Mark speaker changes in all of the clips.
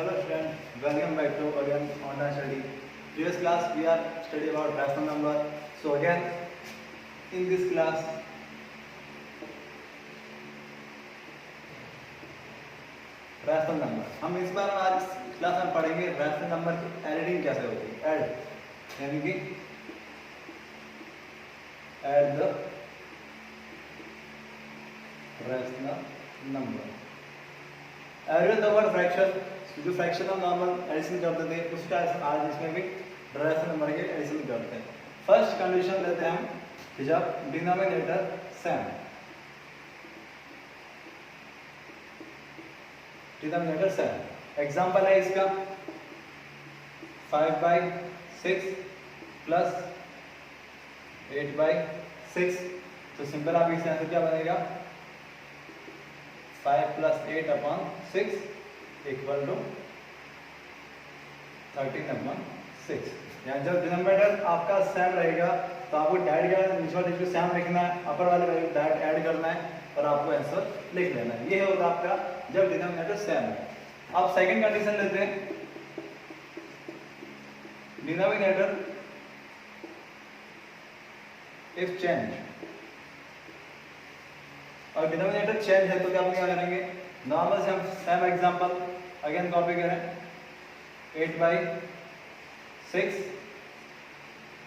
Speaker 1: Hello students, welcome back to again online study. Previous class we are study about rational number. So again in this class rational number. हम इस बार आज class में पढ़ेंगे rational number की editing कैसे होती है. ऐड यानी कि add the rational number. Add the word fraction, जो फ्रैक्शन हम नॉर्मल एडिशन करते थे उसका आज इसमें भी रैशनल नंबर के एडिशन करते हैं. फर्स्ट कंडीशन लेते हैं हम कि जब denominator same, denominator same. Example है इसका 5/6 प्लस 8/6. तो सिंपल आप इससे आंसर क्या बनेगा 5 + 8/6 = 13/6. यहाँ जब डिनोमिनेटर आपका सेम रहेगा तो आपको डायरेक्ट क्या नीचे वाले सेम लिखना है, अपर वाले वैल्यू डायरेक्ट ऐड करना है और आपको आंसर लिख लेना है. ये होगा आपका जब डिनोमिनेटर सेम है. अब सेकंड कंडीशन लेते हैं, डिनोमिनेटर इफ चेंज. और डिनोमिनेटर चेंज है तो क्या हम क्या करेंगे, नॉर्मल से हम सेम एग्जांपल अगेन कॉपी करें. 8/6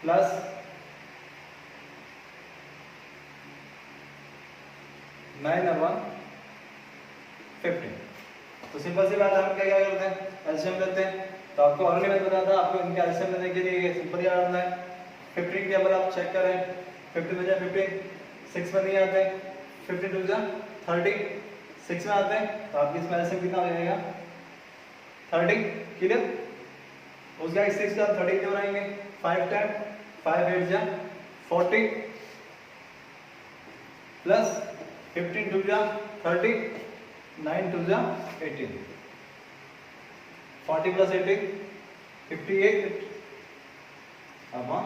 Speaker 1: प्लस 9/15. तो सिंपल सी बात है, हम क्या करते हैं एलसीएम लेते हैं. तो आपको ऑलरेडी मैं बताया था, आपको इनका एलसीएम लेने के लिए सिंपल याद रखना है. 15 टेबल आप चेक करें, 15 में 15 6 में नहीं आते, 52 जा 30 6 में आते हैं. तो आपकी इसमें एलसीएम कितना हो जाएगा 30. क्लियर. उसका 6 का 30 क्यों रहेंगे 5 टाइम 5 8 जा 40 प्लस 15 2 जा 30 9 2 जा 18. 40 प्लस 18 58 अपॉन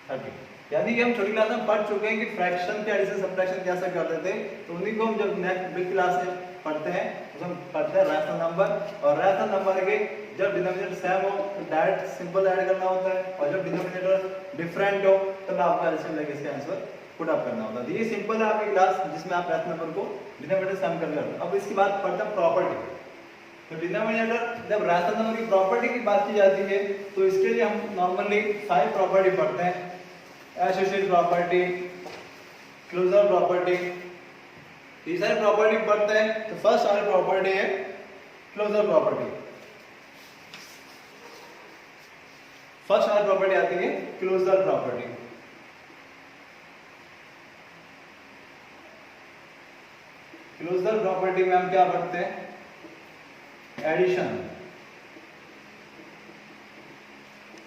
Speaker 1: 30. यानी कि हम छोटी क्लास में पढ़ चुके हैं कि फ्रैक्शन के एडिशन सब्ट्रैक्शन कैसे करते थे. तो उन्हीं को हम जब नेक्स्ट बिग क्लास में पढ़ते हैं तो हम पढ़ते हैं रैशनल नंबर. और रैशनल नंबर के जब डिनोमिनेटर सेम हो तो डायरेक्ट सिंपल ऐड करना होता है, और जब डिनोमिनेटर डिफरेंट हो तब आपको एलसीएम लेके इसका आंसर पुट अप करना होता है. ये सिंपल है आपकी क्लास जिसमें आप रैशनल नंबर को डिनोमिनेटर सेम कर लेते हैं. अब इसकी बात पढ़ते हैं प्रॉपर्टी. तो डिनोमिनेटर जब रैशनल नंबर की प्रॉपर्टी की बात की जाती है तो इसके लिए हम नॉर्मली 5 प्रॉपर्टी पढ़ते हैं. एसोसिएट प्रॉपर्टी, क्लोजर प्रॉपर्टी, ये सारे प्रॉपर्टी पढ़ते हैं. तो फर्स्ट वाली प्रॉपर्टी है क्लोजर प्रॉपर्टी. फर्स्ट वाली प्रॉपर्टी आती है क्लोजर प्रॉपर्टी. क्लोजर प्रॉपर्टी में हम क्या पढ़ते हैं एडिशन.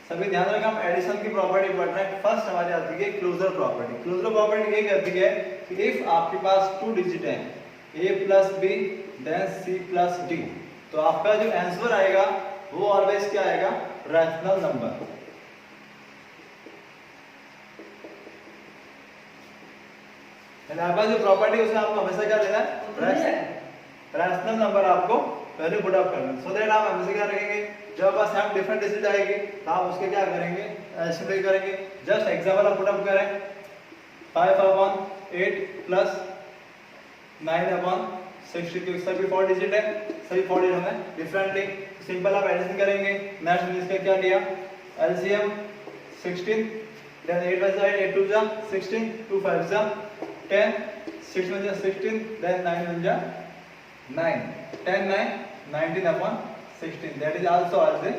Speaker 1: सभी ध्यान रखें, हम एडिशन की प्रॉपर्टी पढ़ रहे हैं. फर्स्ट हमारी आती है क्लोजर प्रॉपर्टी. क्लोजर प्रॉपर्टी ये कहती है कि इफ आपके पास 2 डिजिट हैं a + b then c + d, तो आपका जो आंसर आएगा वो ऑलवेज क्या आएगा रैशनल नंबर. आपका जो प्रॉपर्टी उसमें आपको हमेशा क्या लेना है रैशनल नंबर आपको वैल्यू पुट अप करना. सो दैट आप हमेशा क्या रखेंगे जब बस हम डिफरेंट डिजिट आएगी तो आप उसके क्या करेंगे एलसीएम करेंगे. जस्ट एग्जांपल आप पुट अप करें 5/8 प्लस 9/60, क्योंकि सभी 4 डिजिट है, सभी 4 डिजिट हमें डिफरेंटली. सिंपल आप एडिशन करेंगे. नेक्स्ट इसका क्या लिया एलसीएम 16 देन 8 + 8 8 2 जा 16 2 5 जा 10 6 में जा 16 देन 9 में जा 9 10 9 19/16. That is also as a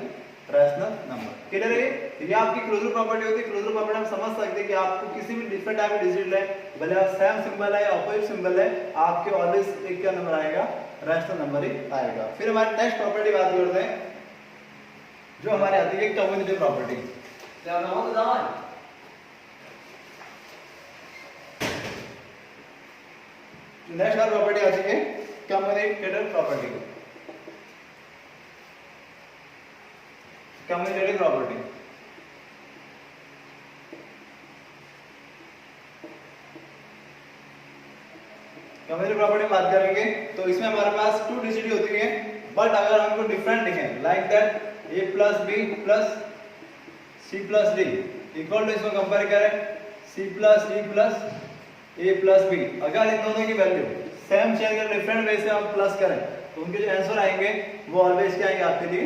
Speaker 1: rational number. Clear है. ये आपकी क्लोजर प्रॉपर्टी होती है. क्लोजर प्रॉपर्टी हम समझ सकते हैं कि आपको किसी भी डिफरेंट टाइप के डिजिट है, भले आप सेम सिंबल है या अपोजिट सिंबल है, आपके ऑलवेज एक क्या नंबर आएगा रैशनल नंबर ही आएगा. फिर हमारी नेक्स्ट प्रॉपर्टी बात करते हैं जो हमारी आती है कम्युटेटिव प्रॉपर्टी. क्या नाम है दामन. नेक्स्ट वाली प्रॉपर्टी आती है commutative property. Commutative property commutative property बात करेंगे तो इसमें हमारे पास 2 डिजिट होती है बट अगर हमको डिफरेंट लिखें like that a plus B plus c plus D equal to, इसको कंपेयर करें c plus D plus a plus B, अगर इन दोनों की वैल्यू सेम चेंज कर डिफरेंट वे से हम प्लस करें तो उनके जो आंसर आएंगे वो ऑलवेज क्या आएंगे आपके लिए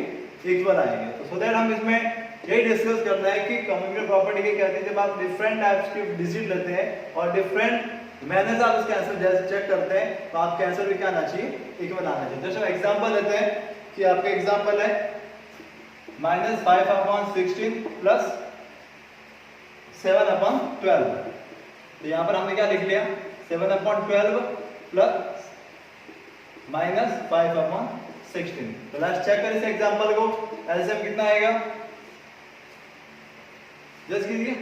Speaker 1: इक्वल आएंगे। तो सो दैट हम इसमें यही डिस्कस करना है कि कम्युटेटिव प्रॉपर्टी के कहते हैं जब आप डिफरेंट टाइप्स के डिजिट लेते हैं और डिफरेंट मैंने से आप इसका आंसर जैसे चेक करते हैं तो आपके आंसर भी क्या आना चाहिए, इक्वल आना चाहिए। जैसे एग्जांपल लेते हैं कि आपका एग्जांपल है -5/16 प्लस 7/12, तो यहाँ पर हमने क्या लिख लिया 7/12 प्लस -5/16। तो लेट्स चेक करें इस एग्जांपल को, एलसीएम कितना आएगा, जस्ट कीजिए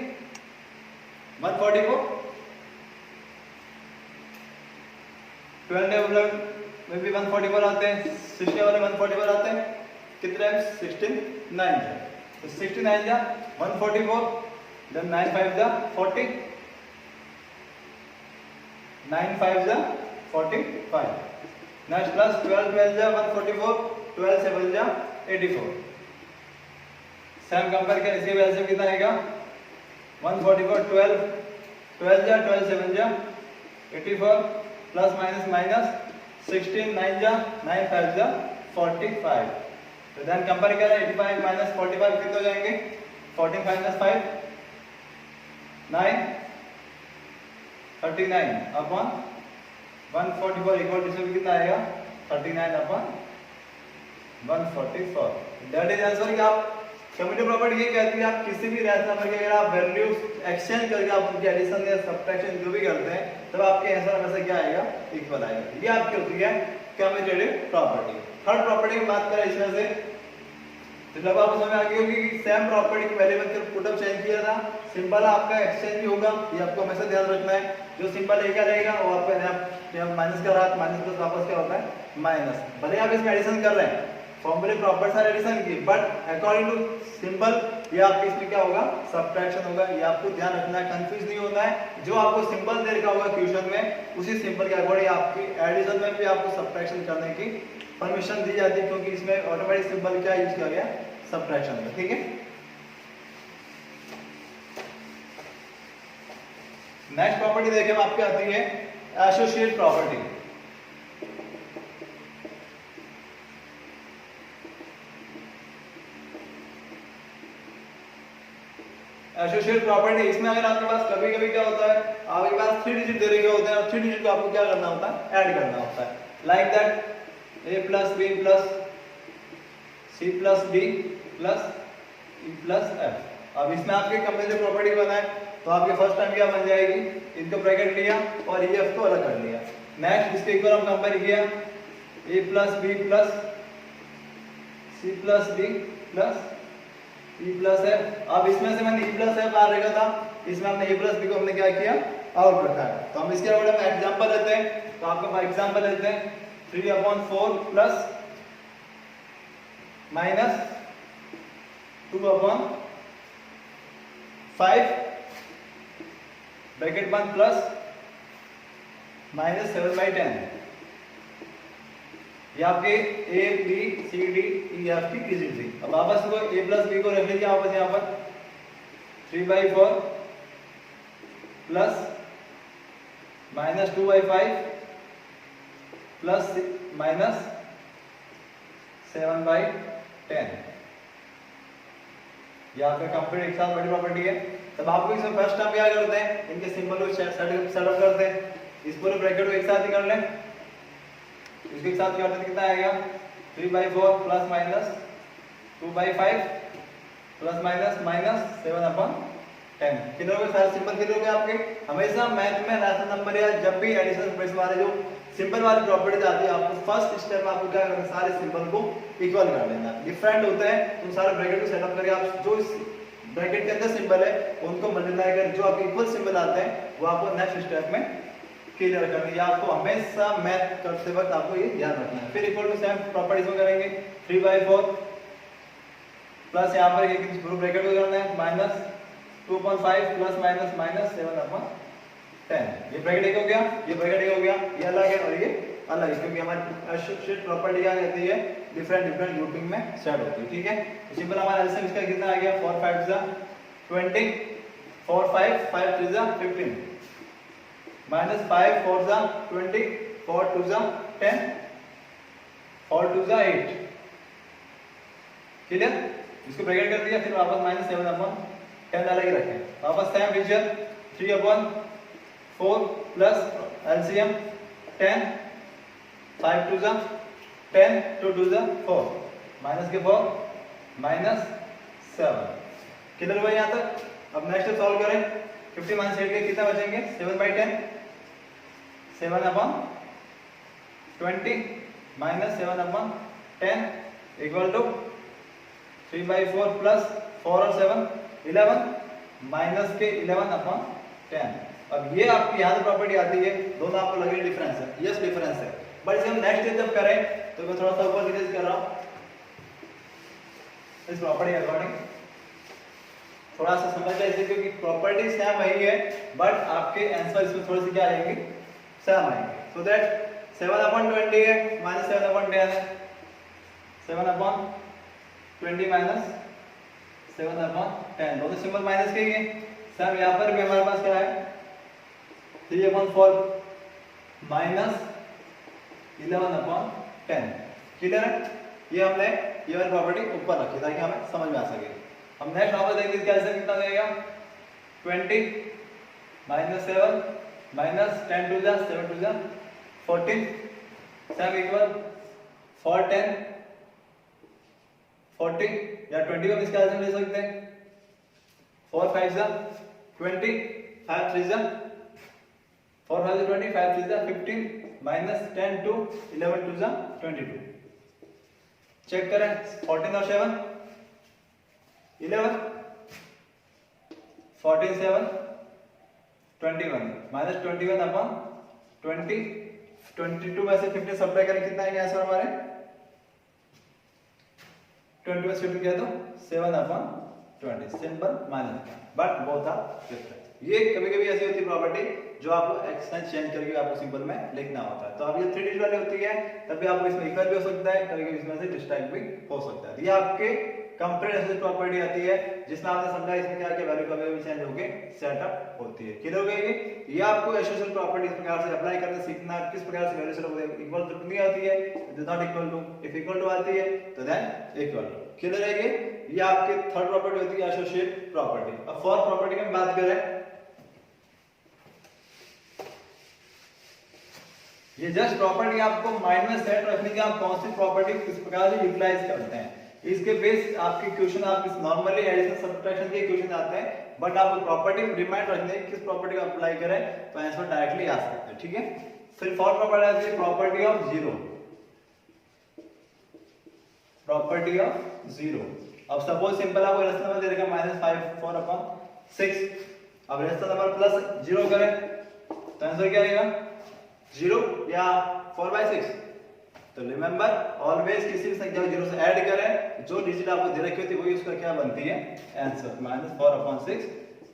Speaker 1: 144, 12 में भी 144 आते हैं, 60 वाले 144 आते हैं, कितने टाइम्स 16 9, तो 69 जा 144, देन 9 5 जा 40, 9 5 जा 45, नेक्स्ट प्लस 12 12 जा 144, 12 7 जा 84। सेम कंपेयर करें इसके वजह से कितना आएगा 144, 12 12 जा 12 7 जा 84 प्लस माइनस माइनस 16 9 जा 9 5 जा 45। तो देन कंपेयर करें 85 माइनस 45 कितने हो जाएंगे 14 माइनस 5 9 39 अपॉन 144 इक्वल टू कितना आएगा 39 अपॉन 144। That is answer. कि आप कम्युटेटिव प्रॉपर्टी ये कहती है आप किसी भी रैशनल नंबर की अगर आप वैल्यू एक्सचेंज करके आप उनकी एडिशन या सब्ट्रैक्शन जो भी करते हैं तब आपके आंसर में से क्या आएगा इक्वल आएगा। ये आपकी होती है कम्युटेटिव प्रॉपर्टी। थर्ड प्रॉपर्टी की बात करें इसमें से तो जब आप समझ आ गई होगी कि सेम प्रॉपर्टी को वेरिएबल के पुटअप चेंज किया था, सिंबल आपका एक्सचेंज भी होगा, ये आपको हमेशा ध्यान रखना है। जो सिंबल एक रहेगा वो आपका माइनस का रहा माइनस प्लस वापस क्या होता है माइनस। भले आप इसमें एडिशन कर रहे हैं फॉर्मूले प्रॉपर्टी सारे एडिशन की, बट अकॉर्डिंग टू सिंबल ये आपके इसमें क्या होगा सब्ट्रैक्शन होगा। ये आपको ध्यान रखना है, कंफ्यूज नहीं होना है। जो आपको सिंबल दे रखा होगा क्वेश्चन में उसी सिंबल के अकॉर्डिंग आपकी एडिशन में भी आपको सब्ट्रैक्शन करने की परमिशन दी जाती है, क्योंकि इसमें ऑटोमेटिक सिंबल क्या यूज किया गया सब्ट्रैक्शन में। ठीक है, नेक्स्ट प्रॉपर्टी देखें आपकी आती है एसोसिएट प्रॉपर्टी। एसोसिएट प्रॉपर्टी इसमें अगर आपके पास कभी कभी क्या होता है आपके पास 3 डिजिट दे रखे होते हैं और 3 डिजिट को आपको क्या करना होता है ऐड करना होता है। Like that a plus b plus c plus d plus e plus f। अब इसमें आपके कम्युटेटिव प्रॉपर्टी बनाए तो आपके फर्स्ट टाइम क्या बन जाएगी, इनको ब्रैकेट लिया और e f को अलग कर लिया। नेक्स्ट इसके इक्वल हम कंपेयर किया a plus b plus c plus d plus e plus f। अब इसमें से मैंने e प्लस f बाहर रखा था, इसमें हमने a प्लस b को हमने क्या किया आउट रखा है। तो हम इसके अगर हम एग्जांपल लेते हैं तो आपका एग्जांपल लेते हैं 3/4 प्लस माइनस 2/5 ब्रैकेट बंद प्लस माइनस 7/10। ये आपके a b c d e f की डिजिट थी। अब वापस को a प्लस b को रख लीजिए वापस यहाँ पर 3/4 प्लस माइनस 2/5 प्लस माइनस 7/10। ये आपका कंप्लीट एक साथ बड़ी प्रॉपर्टी है। तब आपको इसमें फर्स्ट टाइम क्या करते हैं इनके सिंबल को सेटअप करते हैं, इस पूरे ब्रैकेट को एक साथ ही कर लें। इसके साथ क्या होता है कितना आएगा 3/4 plus minus 2/5 plus minus minus 7/10। कितने हो गए सारे सिंबल कितने हो गए आपके। हमेशा मैथ में रैशनल नंबर या जब भी एडिशन सब्ट्रैक्शन वाले जो सिंपल वाली प्रॉपर्टीज आती है आपको फर्स्ट स्टेप में आपको क्या करना है सारे सिंबल को इक्वल कर लेना। डिफरेंट होते हैं तो सारे ब्रैकेट को सेटअप करके आप जो ब्रैकेट के अंदर सिंबल है उनको मल्टीप्लाई कर जो आपके इक्वल सिंबल आते हैं वो आपको नेक्स्ट स्टेप में क्लियर करनी है। आपको हमेशा मैथ करते वक्त आपको ये ध्यान रखना है। फिर इक्वल टू सेम प्रॉपर्टीज में करेंगे 3/4 प्लस यहाँ पर एक ग्रुप ब्रैकेट को करना है माइनस 2/5 प्लस माइनस माइनस 7/10। ये ब्रैकेट एक हो गया, ये ब्रैकेट एक हो गया, ये अलग है और ये अलग है, क्योंकि हमारी एसोसिएट प्रॉपर्टी क्या कहती है डिफरेंट डिफरेंट ग्रुपिंग में सेट होती है, ठीक है। तो सिंपल हमारा एलसीएम इसका कितना आ गया 4 5 जा 20 4 5 5 3 जा 15 माइनस 5 4 जा 20 4 2 जा 10 4 2 जा 8, क्लियर। इसको ब्रैकेट कर दिया, फिर वापस माइनस 7 अपॉन 10 अलग ही रखें, वापस same division 3 upon 4 plus LCM 10 5 2 जा 10 2 2 जा 4 माइनस के 4 माइनस 7, क्लियर हुआ यहाँ तक। अब नेक्स्ट सॉल्व करें, 50 माइनस 8 के कितना बचेंगे 7/10 7 upon 20 minus 7 upon 10 equal to 3/4 plus 4 और 7 11 माइनस के 11 अपॉन 10। अब ये आपकी यहाँ प्रॉपर्टी आती है, दोनों आपको लगे डिफरेंस है, यस डिफरेंस है, बट इसे हम नेक्स्ट जब करें तो मैं थोड़ा सा ऊपर डिटेल्स कर रहा हूँ इस प्रॉपर्टी के अकॉर्डिंग, थोड़ा सा समझ जाए इसे, क्योंकि प्रॉपर्टी सेम वही है बट आपके आंसर इसमें थोड़ी सी क्या आएंगे सेम आएंगे। सो दैट 7 अपॉन 20 है माइनस 7 अपॉन 10 है, 7 अपॉन 20 माइनस 7 अपॉन 10, दोनों सिंबल माइनस के ही है। सर यहाँ पर भी हमारे पास क्या है 3 अपॉन 4 माइनस 11 अपॉन 10, क्लियर है। ये हमने ये वाली प्रॉपर्टी ऊपर रखी ताकि हमें समझ में आ सके। हम नेक्स्ट वापस देखेंगे क्या आंसर कितना देगा 20 माइनस 7 माइनस 10 2 जा 7 2 जा 14 सब इक्वल 4 10 40 या 20 को इसका आंसर ले सकते हैं 4 5 जा 20 5 3 जा 4 5 जा 20 5 3 जा 15 माइनस 10 2 11 2 जा 22, चेक करें 14 और 7 11 14 7 21 माइनस 21 अपॉन 20 22 में से 15 सब्ट्रैक्ट करें कितना आएगा आंसर हमारे 20 में से 50 किया तो 7 upon 20, simple minus, but both are different. ये कभी-कभी ऐसी होती है प्रॉपर्टी जो आपको एक्सटेंस चेंज करके आपको सिंपल में लिखना होता है। तो अब ये 3 डिजिट वाली होती है तब भी आपको इसमें इक्वल भी हो सकता है, कभी-कभी इसमें से डिस्ट्रैक्ट भी हो सकता है। ये आपके कंपेरेटिव प्रॉपर्टी आती है जिसमें आपने समझा इसमें क्या क्या वैल्यू कभी-कभी चेंज होके सेटअप होती है, क्लियर हो गई। ये आपको एसोसिएशन प्रॉपर्टी इस प्रकार से अप्लाई करना सीखना, किस प्रकार से वैल्यू सेटअप इक्वल टू कितनी आती है, it is not equal to, if equal to आती है तो देन इक्वल टू, क्लियर है। ये आपके थर्ड प्रॉपर्टी होती है एसोसिएट प्रॉपर्टी। अब फोर्थ प्रॉपर्टी की बात करें, ये जस्ट प्रॉपर्टी आपको माइंड में सेट रखने की आप कौन सी प्रॉपर्टी किस प्रकार से यूटिलाइज करते हैं, इसके बेस आपके क्वेश्चन आप नॉर्मली एडिशन सब्ट्रैक्शन के क्वेश्चन आते हैं, बट आप प्रॉपर्टी रिमाइंड रखने किस प्रॉपर्टी को अप्लाई करें तो आंसर डायरेक्टली आ सकते हैं, ठीक है। फिर फोर्थ प्रॉपर्टी आती है property of zero, property of zero. अब सपोज सिंपल आपको रेशनल नंबर दे रखा -5 4 अपॉन 6, अब रेशनल नंबर प्लस 0 करें तो आंसर क्या आएगा 0 या 4/6। तो रिमेंबर ऑलवेज किसी भी संख्या को 0 से ऐड करें, जो डिजिट आपको दे रखी होती है वही उसका क्या बनती है आंसर, -4/6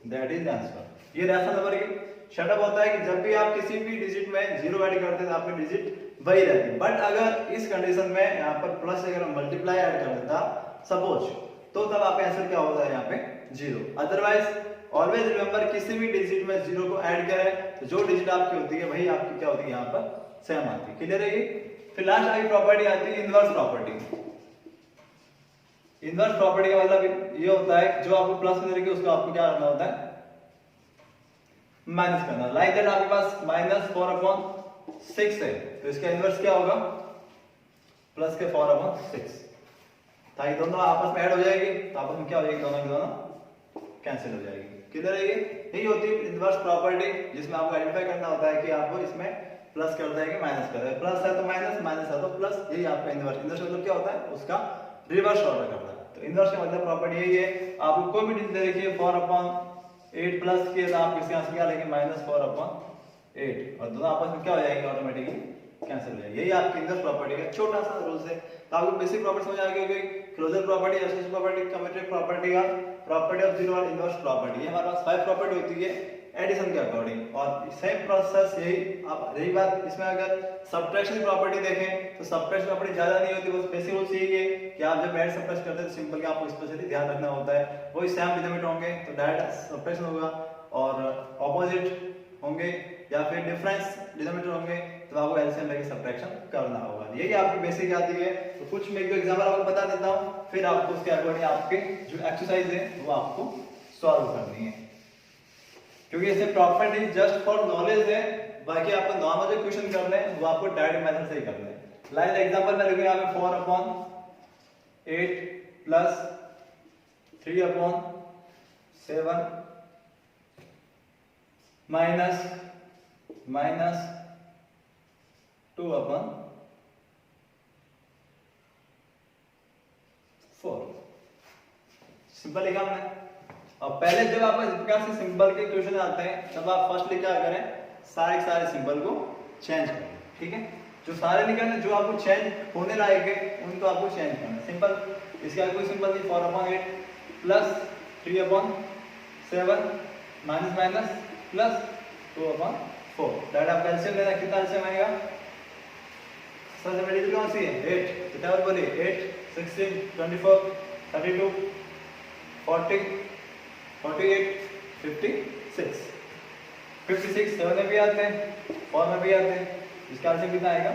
Speaker 1: दैट इज आंसर। ये रेशनल नंबर की सेटअप होता है कि जब भी आप किसी भी डिजिट में 0 ऐड करते हैं तो आपकी डिजिट वही रहती है, बट अगर इस कंडीशन में यहाँ पर प्लस अगर मल्टीप्लाई ऐड कर देता सपोज तो तब आपका आंसर क्या होता है यहाँ पे 0। अदरवाइज ऑलवेज रिमेंबर किसी भी डिजिट में 0 को ऐड करें तो जो डिजिट आपकी होती है वही आपकी क्या होती है यहाँ पर सेम आती है, क्लियर है ये। फिर लास्ट आगे प्रॉपर्टी आती है इनवर्स प्रॉपर्टी। इनवर्स प्रॉपर्टी का मतलब ये होता है जो आपको प्लस में देगी उसको आपको क्या करना होता है माइनस करना। लाइक दैट आपके पास -4/6 है तो इसका इनवर्स क्या होगा प्लस के 4/6, ताकि दोनों आपस में ऐड हो जाएगी तो आपस में क्या हो जाएगी दोनों की दोनों कैंसिल हो जाएगी, क्लियर है ये। यही होती है इनवर्स प्रॉपर्टी जिसमें आपको आइडेंटिफाई करना होता है कि आपको इसमें प्लस करता है कि माइनस करता है, प्लस है तो माइनस, माइनस है तो प्लस, यही आपका इनवर्स। इनवर्स मतलब क्या होता है उसका रिवर्स ऑर्डर करना है। तो इनवर्स का मतलब प्रॉपर्टी यही है, आपको कोई भी डिजिट दे रखिए 4/8 प्लस किए तो आप इसके आंसर क्या लेंगे -4/8 और दोनों आपस में क्या हो जाएंगे ऑटोमेटिकली कैंसिल हो जाएंगे। यही आपकी इनवर्स प्रॉपर्टी का छोटा सा रूल्स है तो आपको बेसिक प्रॉपर्टी समझ आ गई होगी, closure property, association property, commutative property और प्रॉपर्टी ऑफ जीरो और इनवर्स प्रॉपर्टी। ये हमारे पास 5 प्रॉपर्टी होती है एडिशन के अकॉर्डिंग। और सेम प्रोसेस यही अब रही बात इसमें अगर सब्ट्रैक्शन प्रॉपर्टी देखें तो सब्ट्रैक्शन प्रॉपर्टी ज्यादा नहीं होती, बस बेसिक रूल्स यही है कि आप जब ऐड सब्ट्रैक्ट करते हैं तो सिंपल के आपको स्पेशली ध्यान रखना होता है, वही सेम लिमिट होंगे तो डायरेक्ट सब्ट्रैक्शन होगा, और ऑपोजिट होंगे या फिर डिफरेंस डिनोमिनेटर होंगे तो आपको एलसीएम लेके सब्ट्रैक्शन करना होगा। यही आपकी बेसिक आती है। तो कुछ मैं एक एग्जांपल आपको बता देता हूं, फिर आपको उसके अकॉर्डिंग आपके जो एक्सरसाइज है वो आपको सॉल्व करनी है, क्योंकि ऐसे प्रॉपर्टी जस्ट फॉर नॉलेज है, बाकी आपको नॉर्मल जो क्वेश्चन करने हैं वो आपको डायरेक्ट मेथड से ही करने हैं। लाइक एग्जांपल में लिखूंगा यहाँ पे 4/8 प्लस 3/7 माइनस 2/4। सिंपल लिखा हमने। और पहले जब आपको इस प्रकार से सिंबल के क्वेश्चन आते हैं तब आप फर्स्टली क्या करें, सारे सिंबल को चेंज करें, ठीक है। जो सारे निकलने जो आपको चेंज होने लायक है उनको आपको चेंज करना है। सिंपल, इसके आगे कोई सिंबल नहीं, 4/8 प्लस 3/7 माइनस प्लस 2/4। डायरेक्ट आपका एलसीएम लेना, कितना एलसीएम आएगा, सबसे बड़ी कौन सी है 8, तो क्या बोलिए 8 16 24 32 40 48 56 56 7 में भी आते हैं 4 में भी आते हैं, इसका आंसर कितना आएगा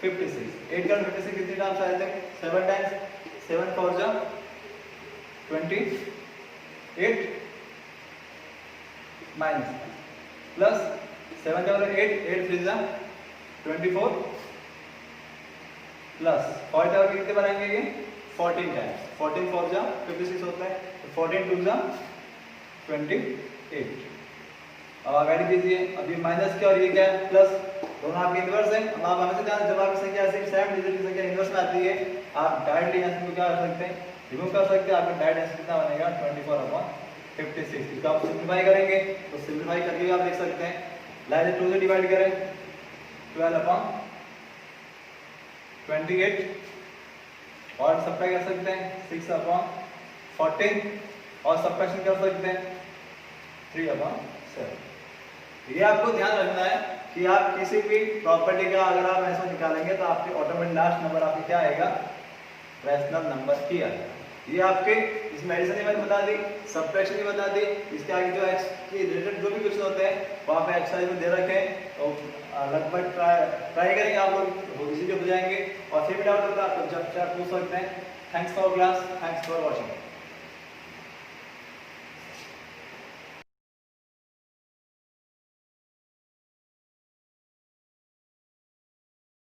Speaker 1: 56। 8 का 56 कितने टाइम्स आए थे, 7 टाइम्स, 7 4 जा 28 माइनस प्लस 7 का 8 8 3 जा 24 प्लस 4 का कितने बनाएंगे ये 14 टाइम्स, 14 4 जा 56 होता है, तो 14 2 जा 28। अब आप ऐड कीजिए, अभी माइनस क्या और ये क्या है प्लस, दोनों आपके इनवर्स है। अब आप हमेशा ध्यान, जब आपकी संख्या सिर्फ 7 डिजिट की संख्या इनवर्स में आती है आप डायरेक्टली आंसर को क्या कर सकते हैं, रिमूव कर सकते हैं। आपका डायरेक्ट आंसर कितना बनेगा 24/56। इसको आप सिंपलीफाई करेंगे तो सिंपलीफाई करके भी आप देख सकते हैं, लाइक 2 से डिवाइड करें 12/28 और सब्ट्रैक्ट कर सकते हैं 6/14 और सब्ट्रैक्शन कर सकते हैं 3/7। ये आपको ध्यान रखना है कि आप किसी भी प्रॉपर्टी का अगर आप ऐसा निकालेंगे तो आपके ऑटोमेटिक लास्ट नंबर आपके क्या आएगा, रैशनल नंबर ही आएगा। ये आपके इसमें एडिशन ही मैंने बता दी, सब्ट्रैक्शन ही बता दी, इसके आगे जो एक्स के रिलेटेड जो भी क्वेश्चन होते हैं वो आप एक्सरसाइज में दे रखे हैं, तो लगभग ट्राई करेंगे आप लोग, इजीली हो जाएंगे। और फिर भी डाउट होता है आप जब पूछ सकते हैं। Thanks for class, thanks for watching.